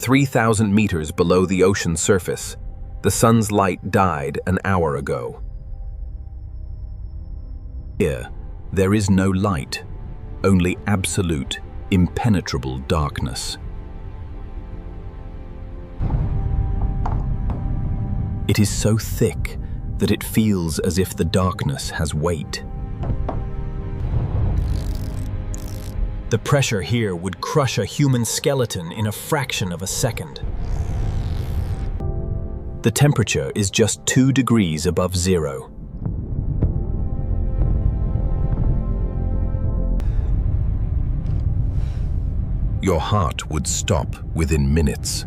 3,000 meters below the ocean surface, the sun's light died an hour ago. Here, there is no light, only absolute, impenetrable darkness. It is so thick that it feels as if the darkness has weight. The pressure here would crush a human skeleton in a fraction of a second. The temperature is just 2 degrees above zero. Your heart would stop within minutes.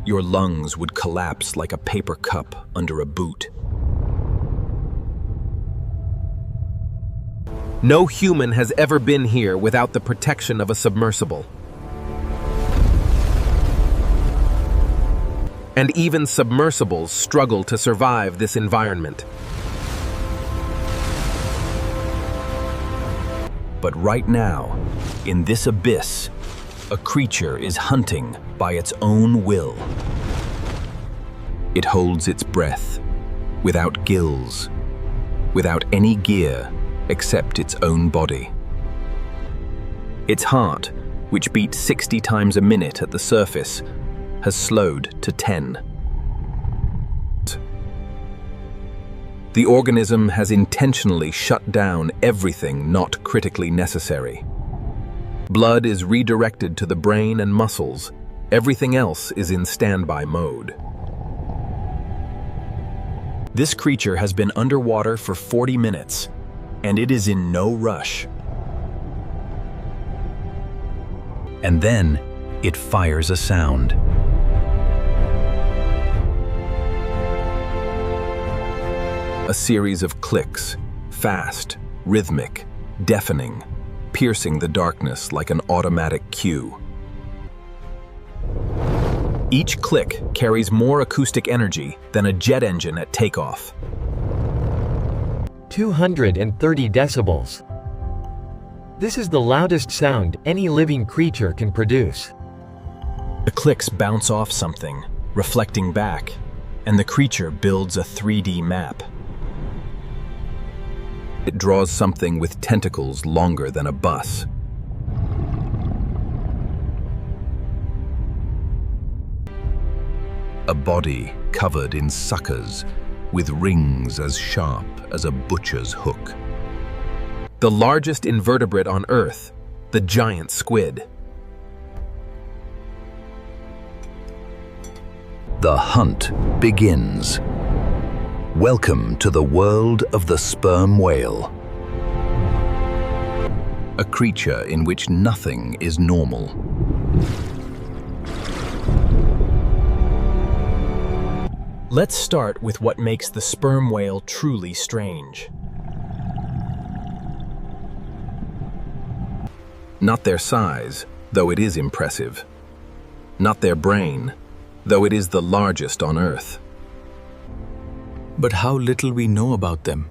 Your lungs would collapse like a paper cup under a boot. No human has ever been here without the protection of a submersible. And even submersibles struggle to survive this environment. But right now, in this abyss, a creature is hunting by its own will. It holds its breath, without gills, without any gear except its own body. Its heart, which beats 60 times a minute at the surface, has slowed to 10. The organism has intentionally shut down everything not critically necessary. Blood is redirected to the brain and muscles. Everything else is in standby mode. This creature has been underwater for 40 minutes, and it is in no rush. And then it fires a sound. A series of clicks, fast, rhythmic, deafening, piercing the darkness like an automatic cue. Each click carries more acoustic energy than a jet engine at takeoff. 230 decibels. This is the loudest sound any living creature can produce. The clicks bounce off something, reflecting back, and the creature builds a 3D map. It draws something with tentacles longer than a bus. A body covered in suckers, with rings as sharp as a butcher's hook. The largest invertebrate on Earth, the giant squid. The hunt begins. Welcome to the world of the sperm whale. A creature in which nothing is normal. Let's start with what makes the sperm whale truly strange. Not their size, though it is impressive. Not their brain, though it is the largest on Earth. But how little we know about them.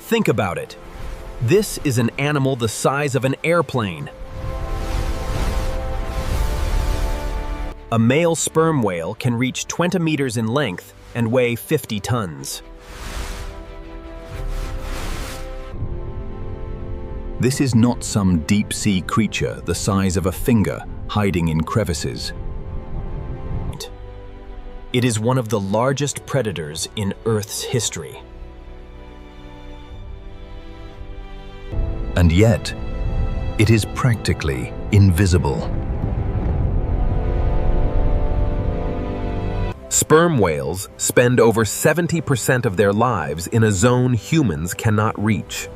Think about it. This is an animal the size of an airplane. A male sperm whale can reach 20 meters in length and weigh 50 tons. This is not some deep-sea creature the size of a finger hiding in crevices. It is one of the largest predators in Earth's history. And yet, it is practically invisible. Sperm whales spend over 70% of their lives in a zone humans cannot reach.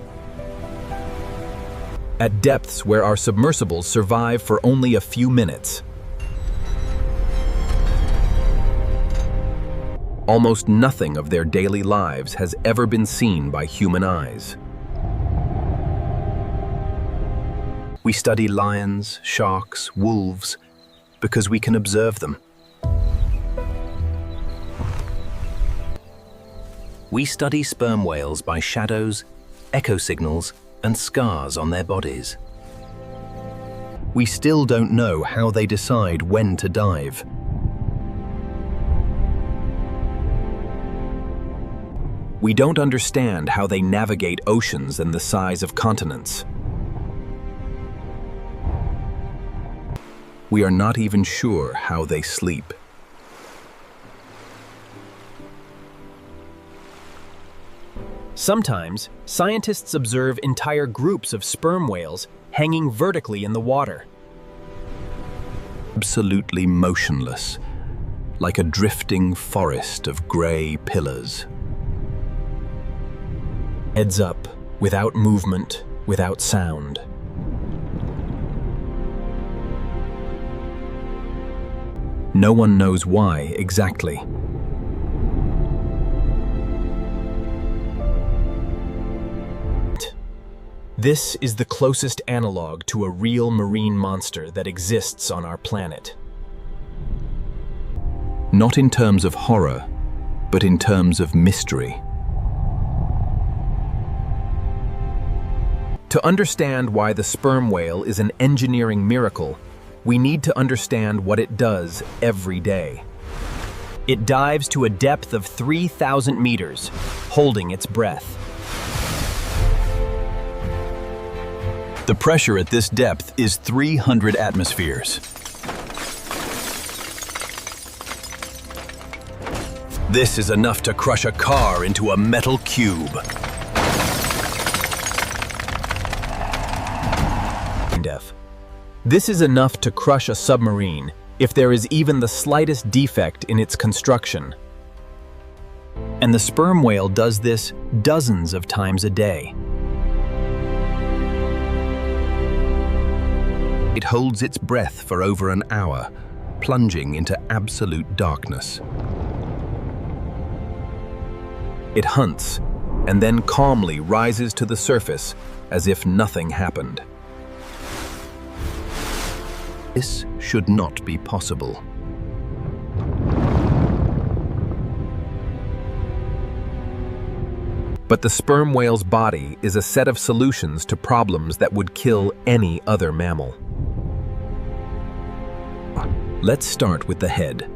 At depths where our submersibles survive for only a few minutes. Almost nothing of their daily lives has ever been seen by human eyes. We study lions, sharks, wolves, because we can observe them. We study sperm whales by shadows, echo signals, and scars on their bodies. We still don't know how they decide when to dive. We don't understand how they navigate oceans and the size of continents. We are not even sure how they sleep. Sometimes, scientists observe entire groups of sperm whales hanging vertically in the water. Absolutely motionless, like a drifting forest of gray pillars. Heads up, without movement, without sound. No one knows why exactly. This is the closest analog to a real marine monster that exists on our planet. Not in terms of horror, but in terms of mystery. To understand why the sperm whale is an engineering miracle, we need to understand what it does every day. It dives to a depth of 3,000 meters, holding its breath. The pressure at this depth is 300 atmospheres. This is enough to crush a car into a metal cube. This is enough to crush a submarine if there is even the slightest defect in its construction. And the sperm whale does this dozens of times a day. It holds its breath for over an hour, plunging into absolute darkness. It hunts, and then calmly rises to the surface as if nothing happened. This should not be possible. But the sperm whale's body is a set of solutions to problems that would kill any other mammal. Let's start with the head.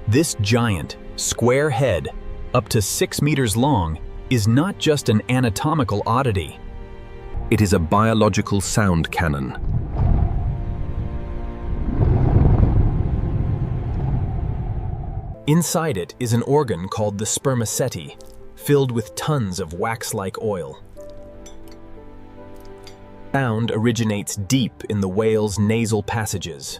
This giant, square head, up to 6 meters long, is not just an anatomical oddity. It is a biological sound cannon. Inside it is an organ called the spermaceti, filled with tons of wax-like oil. Sound originates deep in the whale's nasal passages.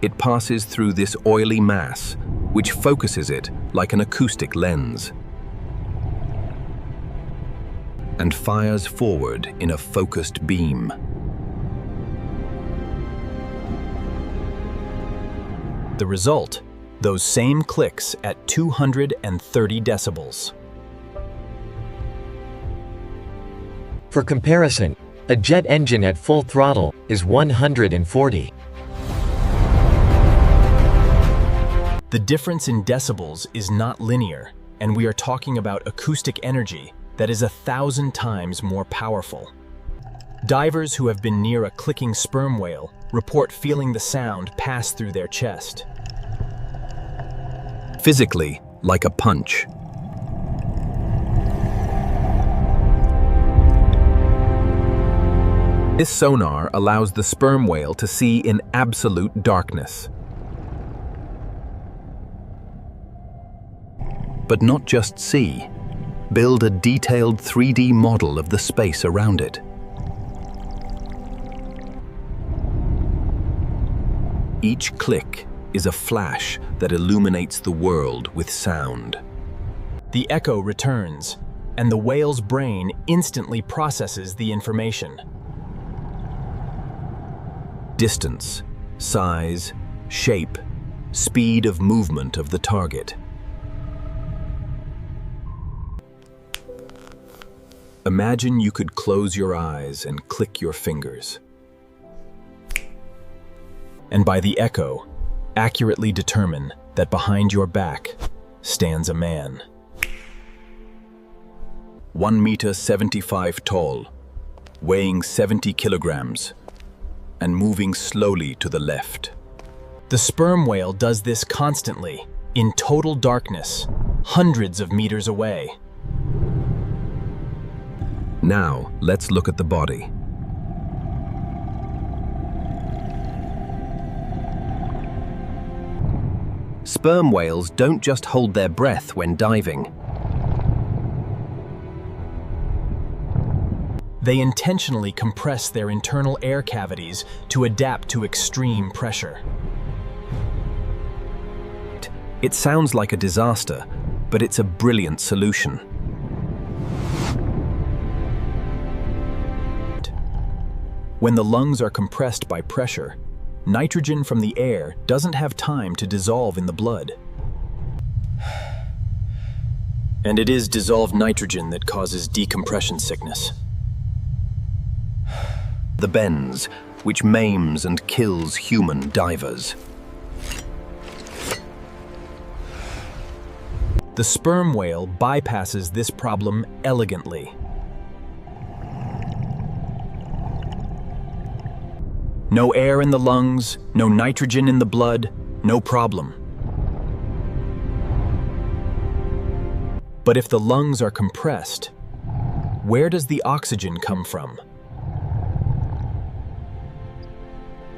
It passes through this oily mass, which focuses it like an acoustic lens, and fires forward in a focused beam. The result, those same clicks at 230 decibels. For comparison, a jet engine at full throttle is 140. The difference in decibels is not linear, and we are talking about acoustic energy that is 1,000 times more powerful. Divers who have been near a clicking sperm whale report feeling the sound pass through their chest. Physically, like a punch. This sonar allows the sperm whale to see in absolute darkness. But not just see, build a detailed 3D model of the space around it. Each click is a flash that illuminates the world with sound. The echo returns, and the whale's brain instantly processes the information. Distance, size, shape, speed of movement of the target. Imagine you could close your eyes and click your fingers. and by the echo, accurately determine that behind your back stands a man. 1 meter 75 tall, weighing 70 kilograms, and moving slowly to the left. The sperm whale does this constantly, in total darkness, hundreds of meters away. Now, let's look at the body. Sperm whales don't just hold their breath when diving. They intentionally compress their internal air cavities to adapt to extreme pressure. It sounds like a disaster, but it's a brilliant solution. When the lungs are compressed by pressure, nitrogen from the air doesn't have time to dissolve in the blood. And it is dissolved nitrogen that causes decompression sickness. The bends, which maims and kills human divers. The sperm whale bypasses this problem elegantly. No air in the lungs, no nitrogen in the blood, no problem. But if the lungs are compressed, where does the oxygen come from?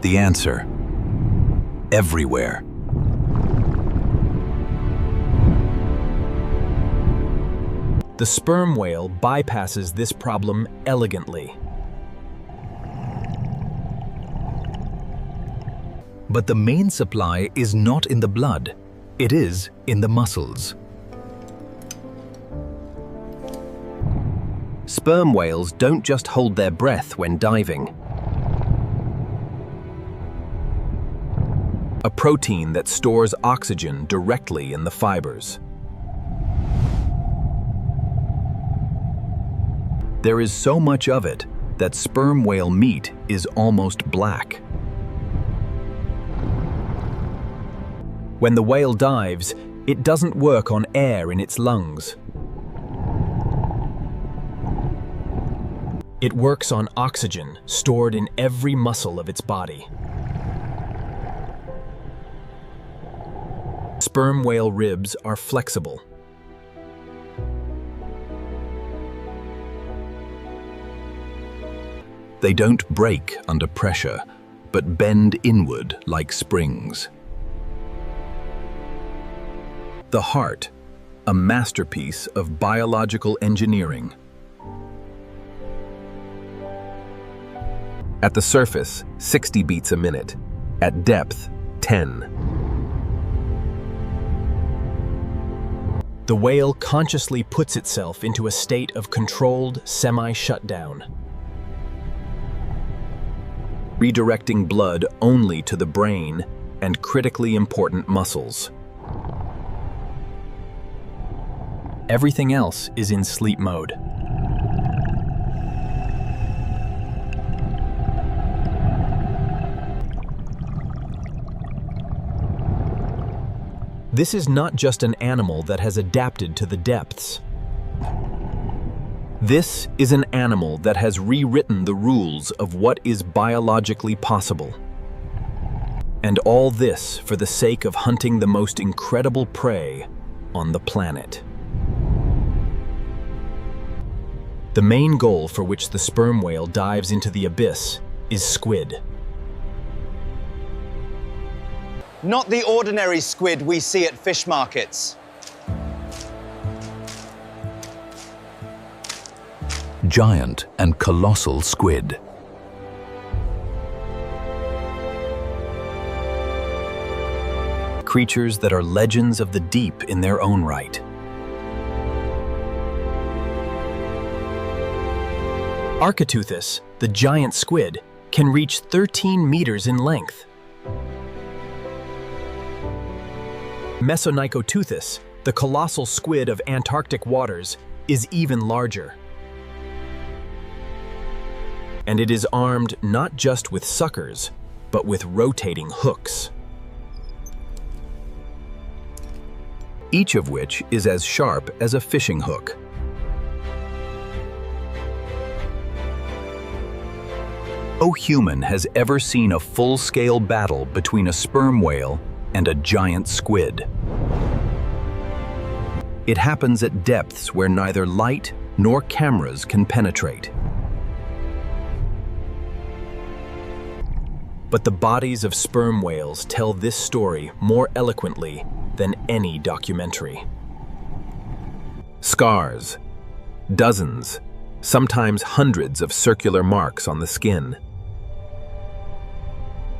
The answer: everywhere. The sperm whale bypasses this problem elegantly. But the main supply is not in the blood, it is in the muscles. Sperm whales don't just hold their breath when diving. A protein that stores oxygen directly in the fibers. There is so much of it that sperm whale meat is almost black. When the whale dives, it doesn't work on air in its lungs. It works on oxygen stored in every muscle of its body. Sperm whale ribs are flexible. They don't break under pressure, but bend inward like springs. The heart, a masterpiece of biological engineering. At the surface, 60 beats a minute. At depth, 10. The whale consciously puts itself into a state of controlled semi-shutdown, redirecting blood only to the brain and critically important muscles. Everything else is in sleep mode. This is not just an animal that has adapted to the depths. This is an animal that has rewritten the rules of what is biologically possible. And all this for the sake of hunting the most incredible prey on the planet. The main goal for which the sperm whale dives into the abyss is squid. Not the ordinary squid we see at fish markets. Giant and colossal squid. Creatures that are legends of the deep in their own right. Architeuthis, the giant squid, can reach 13 meters in length. Mesonychoteuthis, the colossal squid of Antarctic waters, is even larger. And it is armed not just with suckers, but with rotating hooks, each of which is as sharp as a fishing hook. No human has ever seen a full-scale battle between a sperm whale and a giant squid. It happens at depths where neither light nor cameras can penetrate. but the bodies of sperm whales tell this story more eloquently than any documentary. Scars, dozens, sometimes hundreds of circular marks on the skin.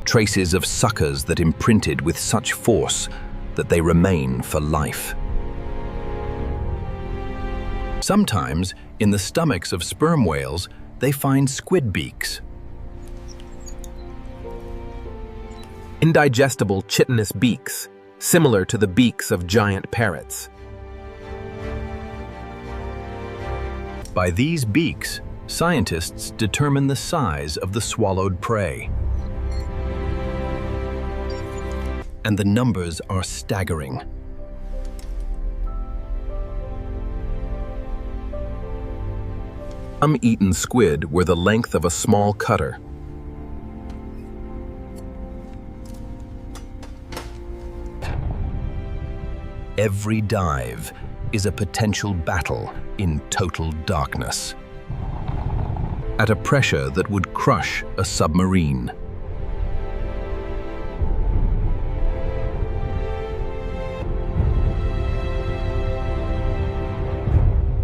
Traces of suckers that imprinted with such force that they remain for life. Sometimes, in the stomachs of sperm whales, they find squid beaks. Indigestible chitinous beaks, similar to the beaks of giant parrots. By these beaks, scientists determine the size of the swallowed prey. And the numbers are staggering. Some eaten squid were the length of a small cutter. Every dive is a potential battle in total darkness, at a pressure that would crush a submarine.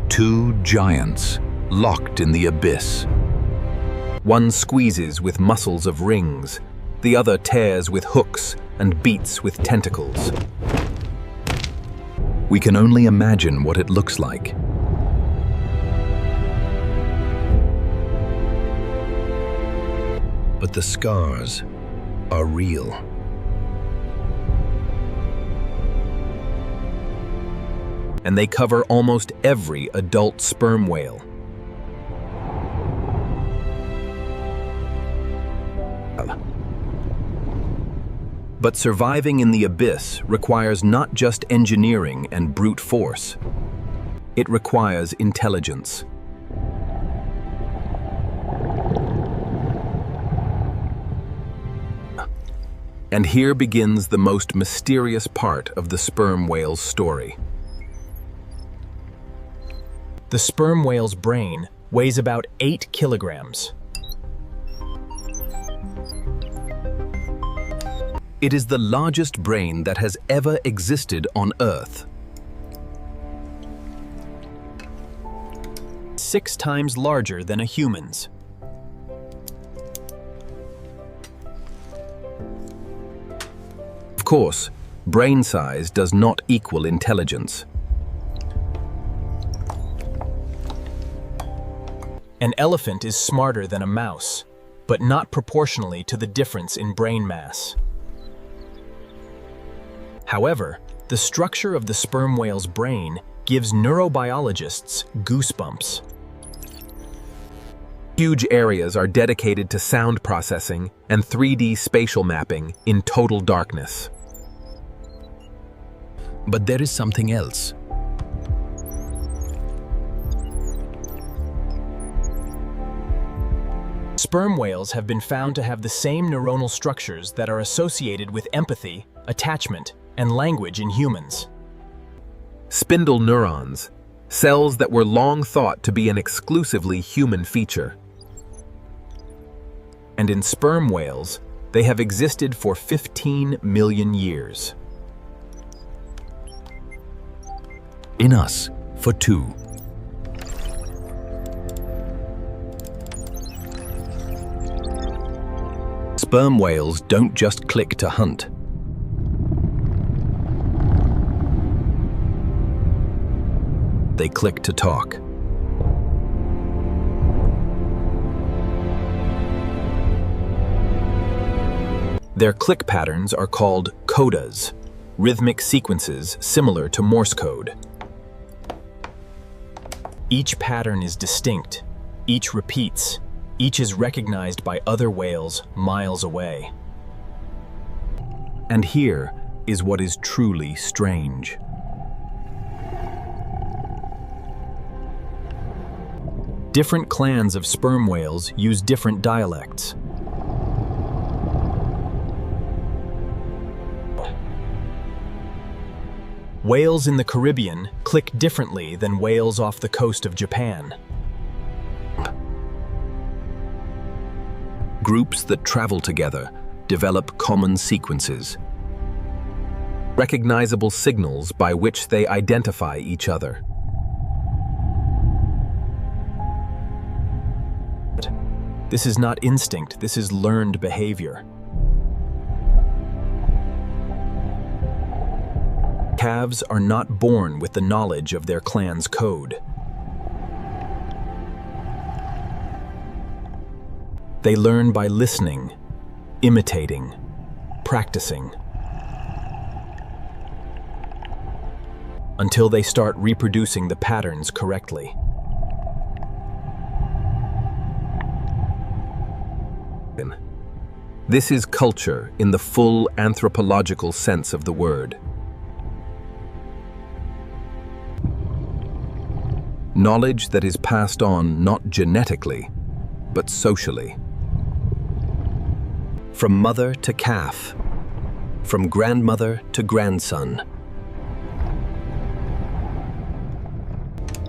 Two giants locked in the abyss. One squeezes with muscles of rings, the other tears with hooks and beats with tentacles. We can only imagine what it looks like. But the scars are real. And they cover almost every adult sperm whale. But surviving in the abyss requires not just engineering and brute force. It requires intelligence. And here begins the most mysterious part of the sperm whale's story. The sperm whale's brain weighs about 8 kilograms. It is the largest brain that has ever existed on Earth. 6 times larger than a human's. Of course, brain size does not equal intelligence. An elephant is smarter than a mouse, but not proportionally to the difference in brain mass. However, the structure of the sperm whale's brain gives neurobiologists goosebumps. Huge areas are dedicated to sound processing and 3D spatial mapping in total darkness. But there is something else. Sperm whales have been found to have the same neuronal structures that are associated with empathy, attachment, and language in humans. Spindle neurons, cells that were long thought to be an exclusively human feature. And in sperm whales, they have existed for 15 million years. In us, for 2. Sperm whales don't just click to hunt. They click to talk. Their click patterns are called codas, rhythmic sequences similar to Morse code. Each pattern is distinct, each repeats, each is recognized by other whales miles away. And here is what is truly strange. Different clans of sperm whales use different dialects. Whales in the Caribbean click differently than whales off the coast of Japan. Groups that travel together develop common sequences, recognizable signals by which they identify each other. This is not instinct, this is learned behavior. Calves are not born with the knowledge of their clan's code. They learn by listening, imitating, practicing, until they start reproducing the patterns correctly. This is culture in the full anthropological sense of the word. Knowledge that is passed on not genetically, but socially. From mother to calf, from grandmother to grandson.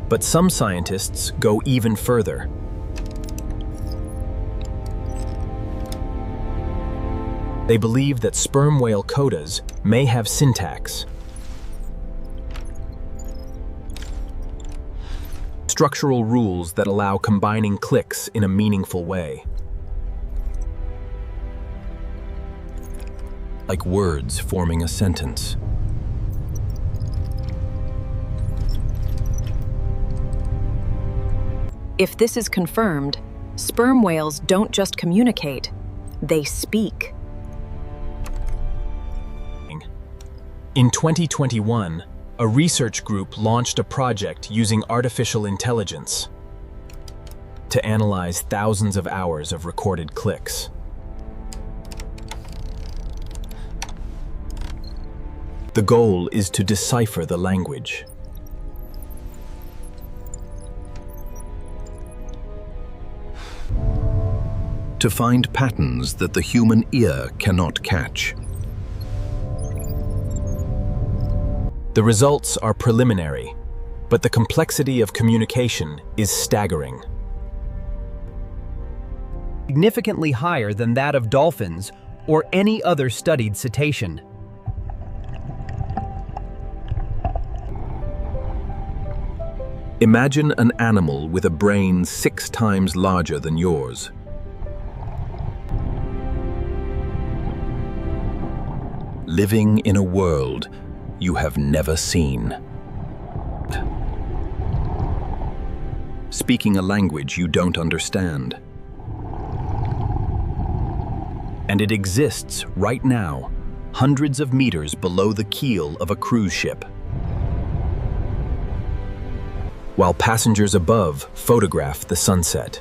But some scientists go even further. They believe that sperm whale codas may have syntax, structural rules that allow combining clicks in a meaningful way. Like words forming a sentence. If this is confirmed, sperm whales don't just communicate, they speak. In 2021, a research group launched a project using artificial intelligence to analyze thousands of hours of recorded clicks. The goal is to decipher the language. To find patterns that the human ear cannot catch. The results are preliminary, but the complexity of communication is staggering. Significantly higher than that of dolphins or any other studied cetacean. Imagine an animal with a brain 6 times larger than yours. Living in a world you have never seen. Speaking a language you don't understand. And it exists right now, hundreds of meters below the keel of a cruise ship. While passengers above photograph the sunset.